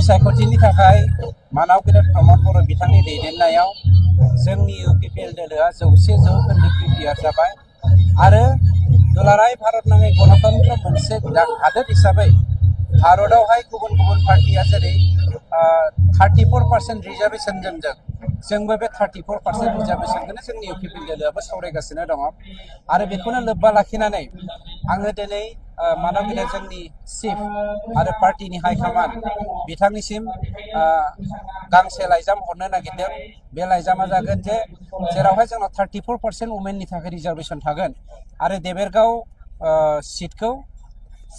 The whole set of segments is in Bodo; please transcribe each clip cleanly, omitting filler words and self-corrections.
बिसायख'थिनि थाखाय मानाव गेदेर प्रमद बर' बिथांनि दैदेननायाव जोंनि इउपिपिएल दोलोआ 100% पिपिआर जाबाय आरो दुलाराय भारत नाङै गणतन्त्र मोनसे हादोर हिसाबै भारतआवहाय गुबुन गुबुन पार्टिया जेरै 34% रिजार्भेसनजों जोंबो बे 34% रिजार्भेसनखौनो जोंनि इउपिपिएल दोलोआबो सावरायगासिनो दङ आरो बेखौनो लोब्बा लाखिनानै आङो दिनै मानाव गेदेर जोंनि चिफ आरो पार्टिनि हाइकमान्ड बिथांनिसिम गांसे लाइजाम हरनो नागिरदों। बे लाइजामा जागोन जे जेरावहाय जोंनाव 34% वुमेननि थाखाय रिजार्भेसन थागोन आरो देबेरगाव सिटखौ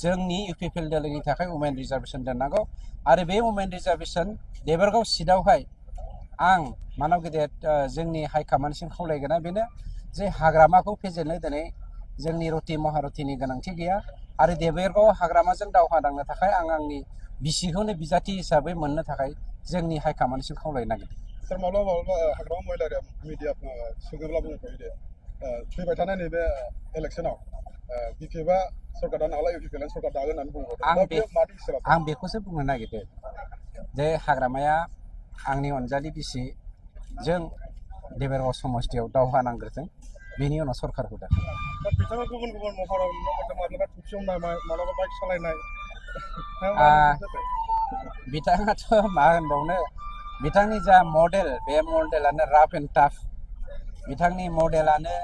जोंनि इउपिपिएल दोलोनि थाखाय वुमेन रिजार्भेसन दोननांगौ आरो बे वुमेन रिजार्भेसन देबेरगाव सिटआवहाय आं मानाव गेदेर जोंनि हाइकमान्डसिम खावलायगोना बेनो जे हाग्रामाखौ फेजेननो दिनै जोंनि रति महारतिनि गोनांथि गैया आरो देबेरगाव हाग्रामाजों दावहा नांनो थाखाय आं आंनि बिसिखौनो बिजाथि हिसाबै मोननो थाखाय जोंनि हाइकमान्डसिम खावलायनो नागिरदों। सर माब्लाबा हाग्रामा महिलारिया मिडिया सोङोब्ला बुंबाय दे फैबाय थानाय नैबे इलेक्सनाव बिपिएफआ सरकार दानो हाला इउपिपिएल सरकार दागोन होननानै बुंबाय आं बेखौसो बुंनो नागिरदों जे हाग्रामाया आंनि अनजालि बिसि जों देबेरगाव समस्तियाव दावहा नांग्रोथों बेनि उनाव सरकारखौ दा बिथाङा गुबुन गुबुन महराव माब्लाबा थुबसि हमनाय माब्लाबा बाइक सालायनाय बिथाङाथ' मा होनबावनो बिथांनि जा मडेल बे मडेलानो राफ एन्ड टाफ बिथांनि मडेलानो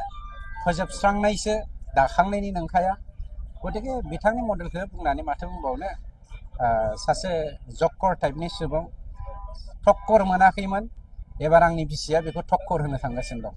फोजोबस्रांनायसो दाखांनायनि नंखाया गतिके बिथांनि मडेलखौ बुंनानै माथो बुंबावनो सासे जक्कर टाइपनि सुबुं ठक्कर मोनाखैमोन एबार आंनि बिसिया बेखौ ठक्कर होनो थांगासिनो दं।